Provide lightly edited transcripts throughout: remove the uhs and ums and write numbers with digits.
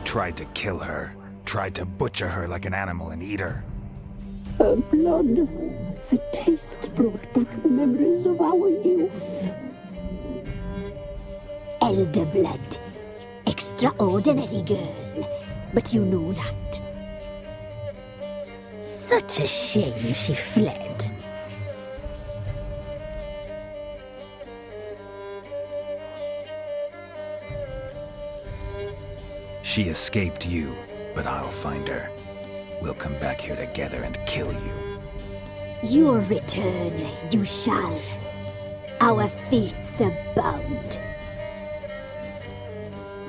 tried to kill her. Tried to butcher her like an animal and eat her. Her blood, the taste brought back memories of our youth. Elder blood. Extraordinary girl. But you know that. Such a shame she fled. She escaped you, but I'll find her. We'll come back here together and kill you. Your return, you shall. Our fates are bound.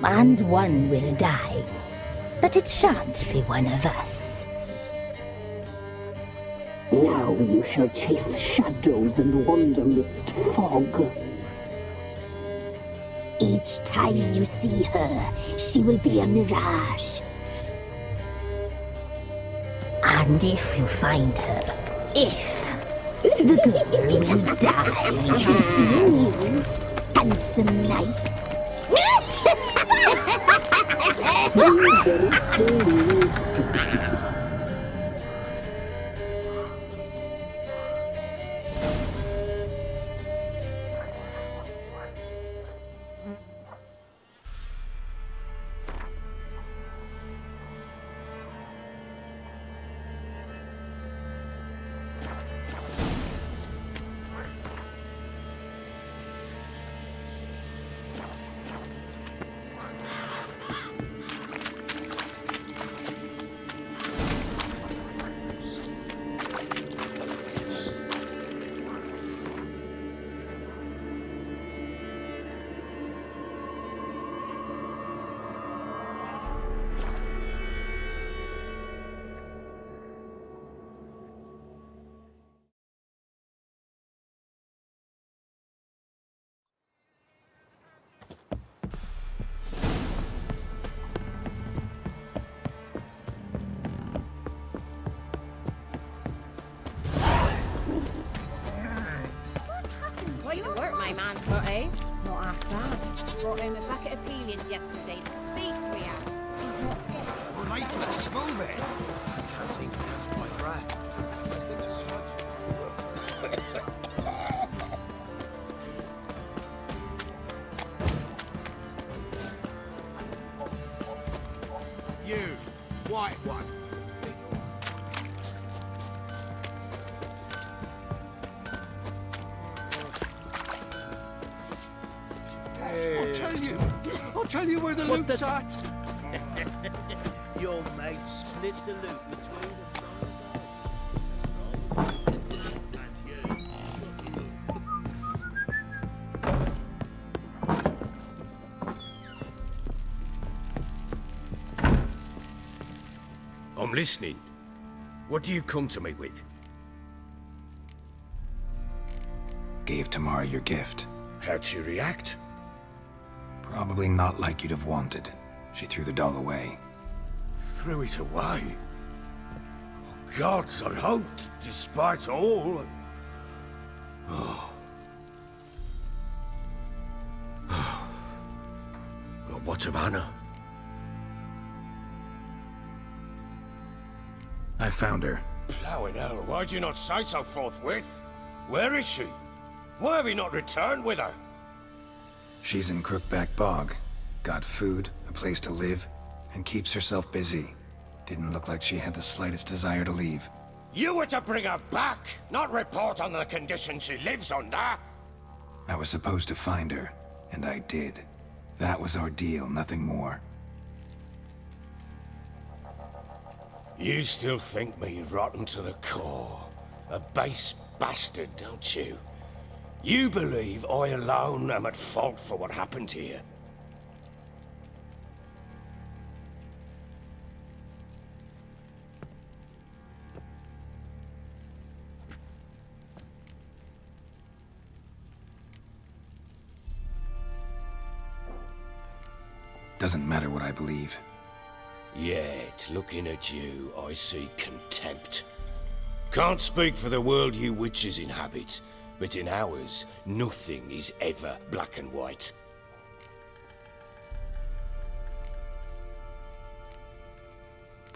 And one will die, but it shan't be one of us. Now you shall chase shadows and wander midst fog. Each time you see her, she will be a mirage. And if you find her, the girl will die seeing you, handsome knight. Quite the work my man's got, eh? Not half bad. Brought home a bucket of peelings yesterday. The feast we had. He's not scared. Well, mate, let's move it. I can't seem to catch my breath. I think the smudge. You, white one. I'll tell you where the loot's at. Your mate split the loot between them. And you I'm listening. What do you come to me with? Gave Tamara your gift. How'd she react? Probably not like you'd have wanted. She threw the doll away. Threw it away? Oh, gods, I hoped, despite all. Oh. Well, what of Anna? I found her. Plowing hell, why'd you not say so forthwith? Where is she? Why have you not returned with her? She's in Crookback Bog. Got food, a place to live, and keeps herself busy. Didn't look like she had the slightest desire to leave. You were to bring her back, not report on the conditions she lives under. I was supposed to find her, and I did. That was our deal, nothing more. You still think me rotten to the core. A base bastard, don't you? You believe I alone am at fault for what happened here. Doesn't matter what I believe. Yet, looking at you, I see contempt. Can't speak for the world you witches inhabit, but in ours, nothing is ever black and white.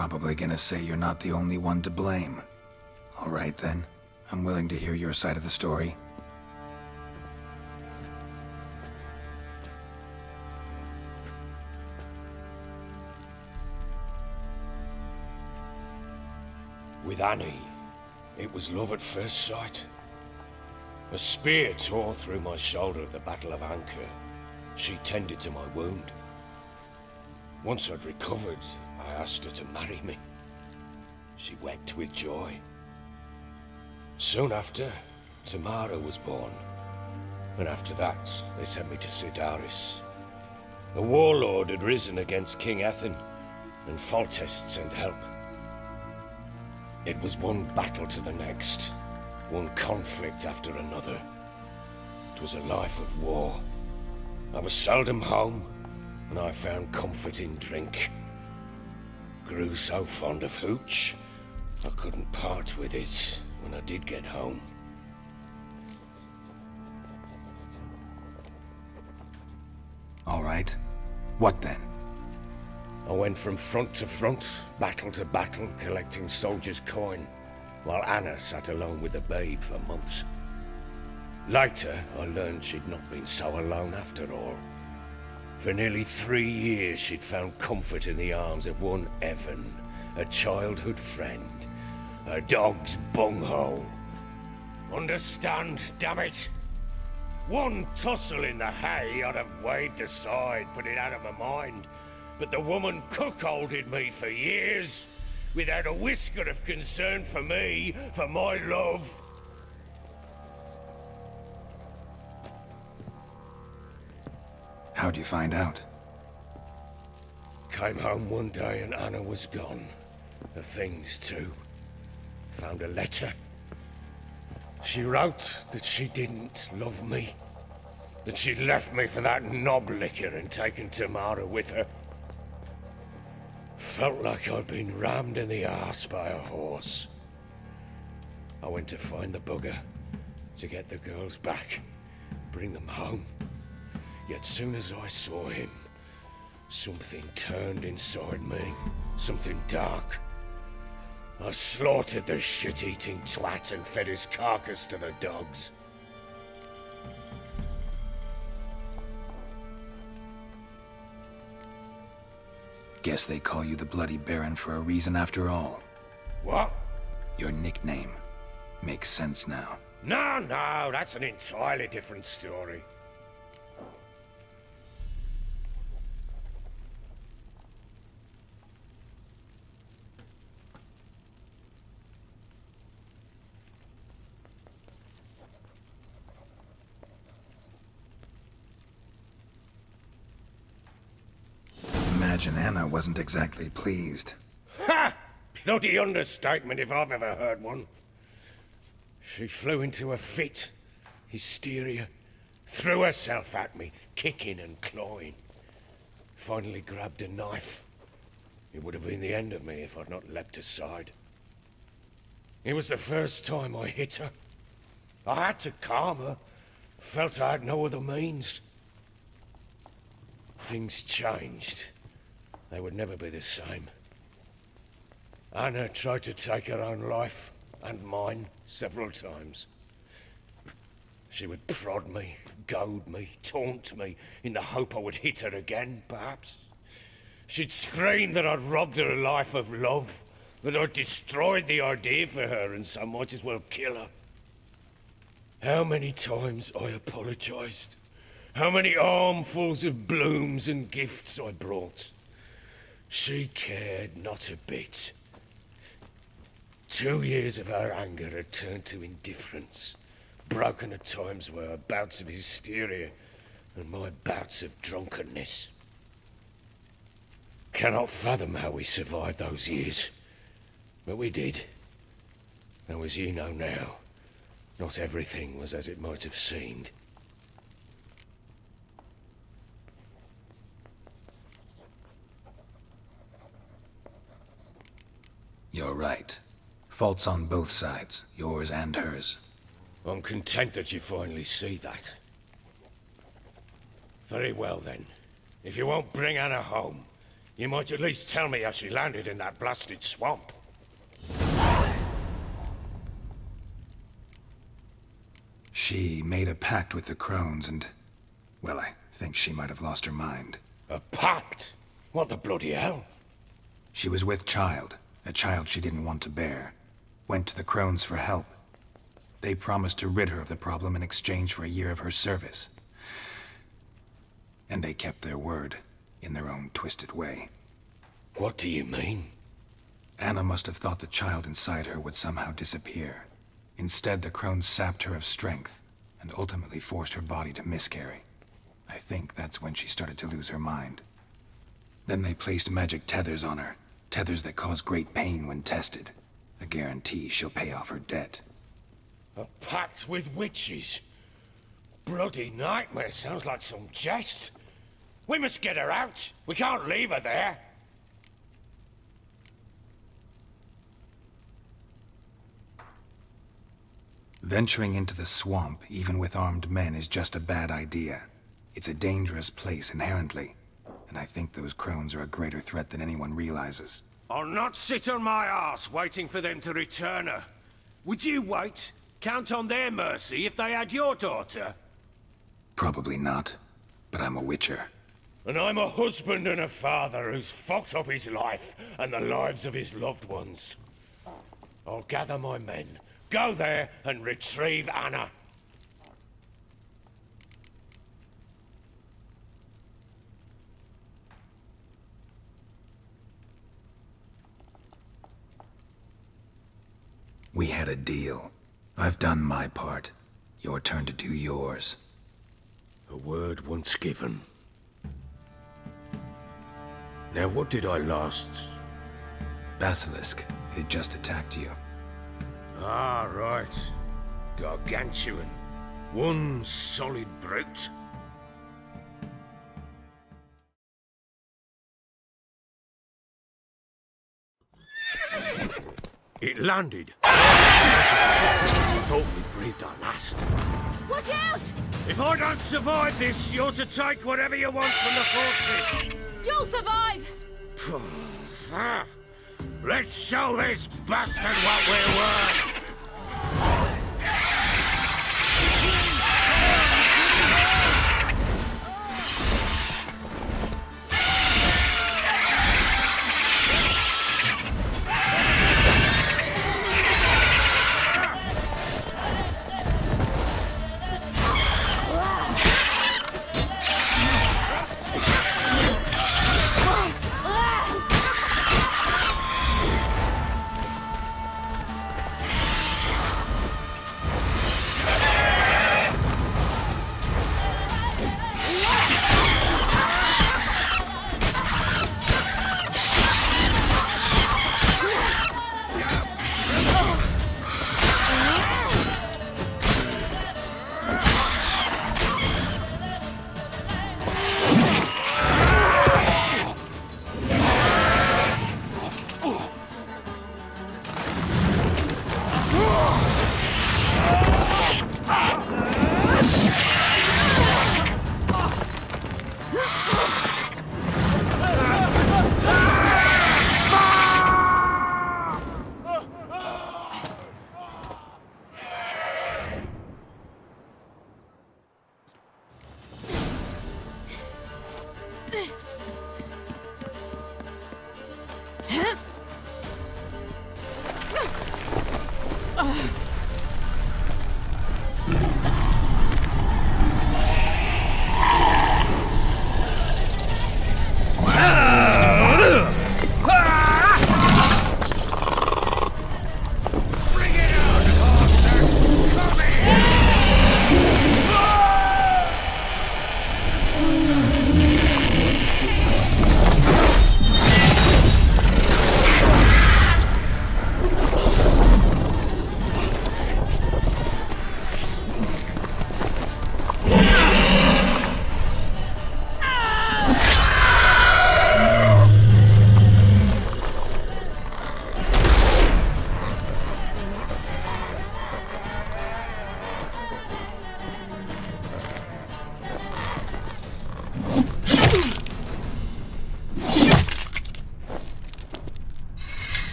probably gonna say you're not the only one to blame. All right then, I'm willing to hear your side of the story. With Annie, it was love at first sight. A spear tore through my shoulder at the Battle of Anchor. She tended to my wound. Once I'd recovered, I asked her to marry me. She wept with joy. Soon after, Tamara was born. And after that, they sent me to Sidaris. A warlord had risen against King Ethan, and Foltest sent help. It was one battle to the next, one conflict after another. It was a life of war. I was seldom home, and I found comfort in drink. Grew so fond of hooch, I couldn't part with it when I did get home. All right. What then? I went from front to front, battle to battle, collecting soldiers' coin, while Anna sat alone with the babe for months. Later, I learned she'd not been so alone after all. For nearly 3 years, she'd found comfort in the arms of one Evan, a childhood friend, a dog's bunghole. Understand, damn it? One tussle in the hay I'd have waved aside, put it out of my mind. But the woman cuckolded me for years, without a whisker of concern for me, for my love. How'd you find out? Came home one day and Anna was gone. Her things too. Found a letter. She wrote that she didn't love me. That she'd left me for that knob licker and taken Tamara with her. Felt like I'd been rammed in the arse by a horse. I went to find the bugger, to get the girls back, bring them home. Yet soon as I saw him, something turned inside me, something dark. I slaughtered the shit-eating twat and fed his carcass to the dogs. Guess they call you the Bloody Baron for a reason after all. What? Your nickname. Makes sense now. No, that's an entirely different story. Imagine Anna wasn't exactly pleased. Ha! Bloody understatement if I've ever heard one. She flew into a fit, hysteria, threw herself at me, kicking and clawing. Finally grabbed a knife. It would have been the end of me if I'd not leapt aside. It was the first time I hit her. I had to calm her. Felt I had no other means. Things changed. They would never be the same. Anna tried to take her own life, and mine, several times. She would prod me, goad me, taunt me, in the hope I would hit her again, perhaps. She'd scream that I'd robbed her life of love, that I'd destroyed the idea for her, and so might as well kill her. How many times I apologized. How many armfuls of blooms and gifts I brought. She cared not a bit. 2 years of her anger had turned to indifference, broken at times by her bouts of hysteria and my bouts of drunkenness. Cannot fathom how we survived those years, but we did. Though as you know now, not everything was as it might have seemed. You're right. Faults on both sides, yours and hers. I'm content that you finally see that. Very well then. If you won't bring Anna home, You might at least tell me how she landed in that blasted swamp. She made a pact with the crones and, well, I think she might have lost her mind. A pact? What the bloody hell? She was with child, a child she didn't want to bear. Went to the crones for help. They promised to rid her of the problem in exchange for a year of her service. And they kept their word, in their own twisted way. What do you mean? Anna must have thought the child inside her would somehow disappear. Instead, the crones sapped her of strength, and ultimately forced her body to miscarry. I think that's when she started to lose her mind. Then they placed magic tethers on her, tethers that cause great pain when tested. A guarantee she'll pay off her debt. A pact with witches? Bloody nightmare, sounds like some jest. We must get her out. We can't leave her there. Venturing into the swamp, even with armed men, is just a bad idea. It's a dangerous place inherently, and I think those crones are a greater threat than anyone realizes. I'll not sit on my arse waiting for them to return her. Would you wait? Count on their mercy if they had your daughter? Probably not, but I'm a witcher. And I'm a husband and a father who's fucked up his life and the lives of his loved ones. I'll gather my men, go there and retrieve Anna. We had a deal. I've done my part. Your turn to do yours. A word once given. Now what did I last... Basilisk. It had just attacked you. Ah, right. Gargantuan. One solid brute. It landed. Thought we breathed our last. Watch out! If I don't survive this, you're to take whatever you want from the fortress. You'll survive! Let's show this bastard what we're worth.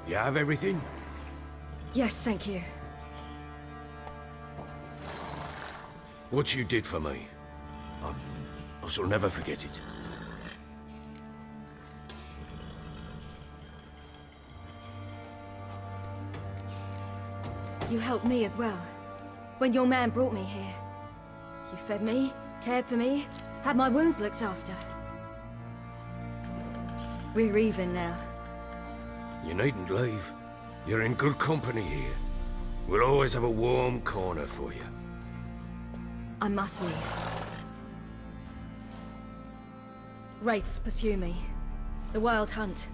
You have everything? Yes, thank you. What you did for me, I shall never forget it. You helped me as well. When your man brought me here. You fed me, cared for me, had my wounds looked after. We're even now. You needn't leave. You're in good company here. We'll always have a warm corner for you. I must leave. Wraiths pursue me. The Wild Hunt.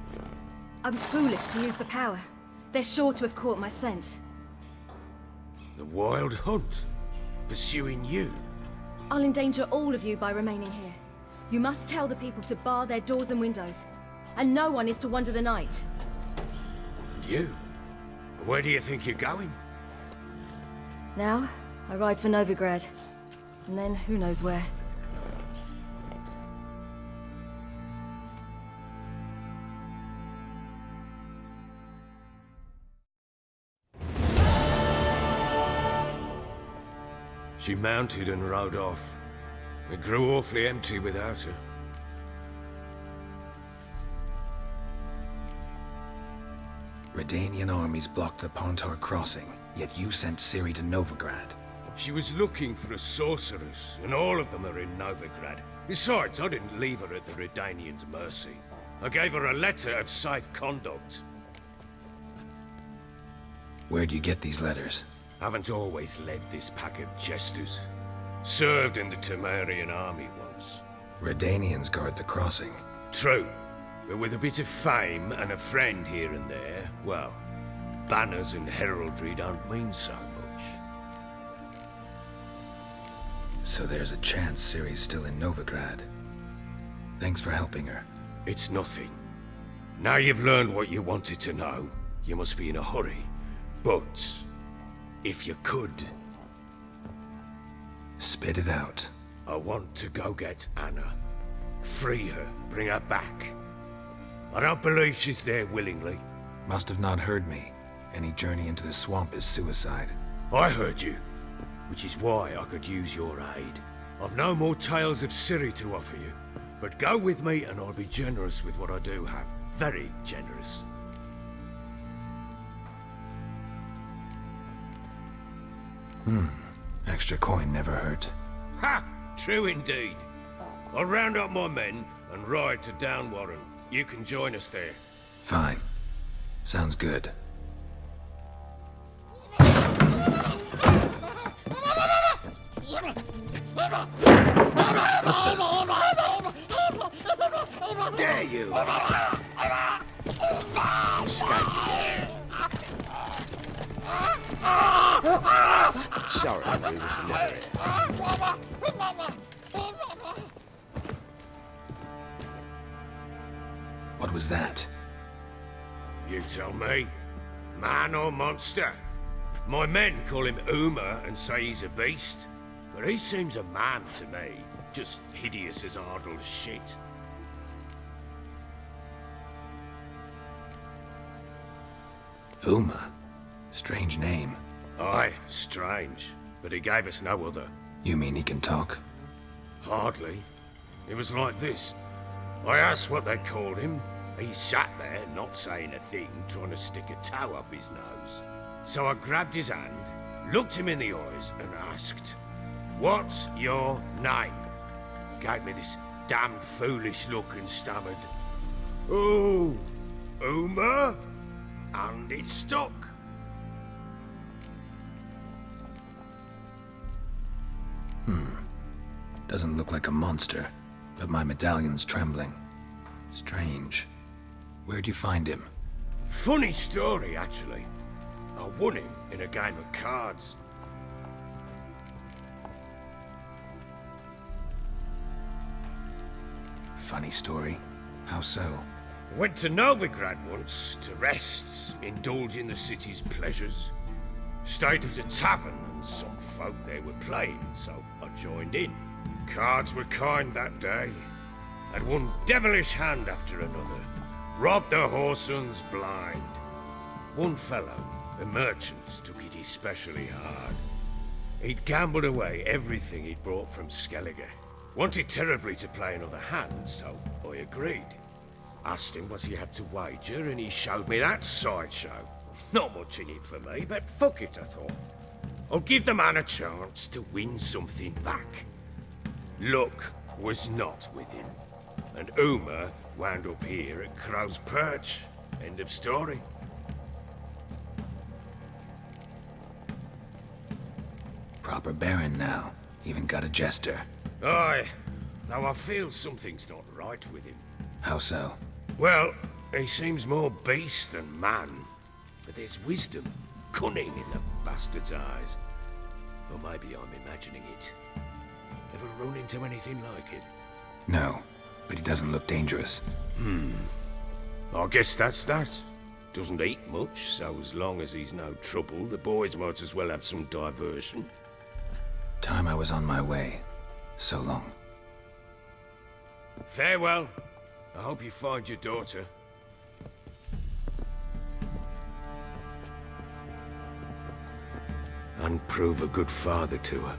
I was foolish to use the power. They're sure to have caught my scent. The Wild Hunt? Pursuing you? I'll endanger all of you by remaining here. You must tell the people to bar their doors and windows. And no one is to wander the night. And you? Where do you think you're going? Now, I ride for Novigrad. And then who knows where. She mounted and rode off. It grew awfully empty without her. Redanian armies blocked the Pontar crossing, yet you sent Ciri to Novigrad. She was looking for a sorceress, and all of them are in Novigrad. Besides, I didn't leave her at the Redanians' mercy. I gave her a letter of safe conduct. Where'd you get these letters? Haven't always led this pack of jesters. Served in the Temerian army once. Redanians guard the crossing. True, but with a bit of fame and a friend here and there, well, banners and heraldry don't mean so much. So there's a chance Ciri's still in Novigrad. Thanks for helping her. It's nothing. Now you've learned what you wanted to know, you must be in a hurry. But, if you could, spit it out. I want to go get Anna. Free her, bring her back. I don't believe she's there willingly. Must have not heard me. Any journey into the swamp is suicide. I heard you, which is why I could use your aid. I've no more tales of Ciri to offer you, but go with me and I'll be generous with what I do have. Very generous. Extra coin never hurt. Ha! True indeed. I'll round up my men and ride to Downwarren. You can join us there. Fine. Sounds good. Dare you! Sorry, Henry, this is never it. What was that? You tell me. Man or monster? My men call him Uma and say he's a beast, but he seems a man to me. Just hideous as Ardle's shit. Uma? Strange name. Aye, strange, but he gave us no other. You mean he can talk? Hardly. It was like this. I asked what they called him. He sat there, not saying a thing, trying to stick a toe up his nose. So I grabbed his hand, looked him in the eyes, and asked, "What's your name?" He gave me this damned foolish look and stammered, "Oh, Uma?" And it stuck. Doesn't look like a monster, but my medallion's trembling. Strange. Where'd you find him? Funny story, actually. I won him in a game of cards. Funny story. How so? Went to Novigrad once to rest, indulge in the city's pleasures. Stayed at a tavern and some folk there were playing, so I joined in. Cards were kind that day. Had one devilish hand after another. Robbed the whoresun's blind. One fellow, a merchant, took it especially hard. He'd gambled away everything he'd brought from Skellige. Wanted terribly to play another hand, so I agreed. Asked him what he had to wager, and he showed me that sideshow. Not much in it for me, but fuck it, I thought. I'll give the man a chance to win something back. Luck was not with him, and Uma wound up here at Crow's Perch. End of story. Proper baron now. Even got a jester. Aye, though I feel something's not right with him. How so? Well, he seems more beast than man, but there's wisdom, cunning in the bastard's eyes. Or maybe I'm imagining it. Ever run into anything like it? No, but he doesn't look dangerous. I guess that's that. Doesn't eat much, so as long as he's no trouble, the boys might as well have some diversion. Time I was on my way. So long. Farewell. I hope you find your daughter. And prove a good father to her.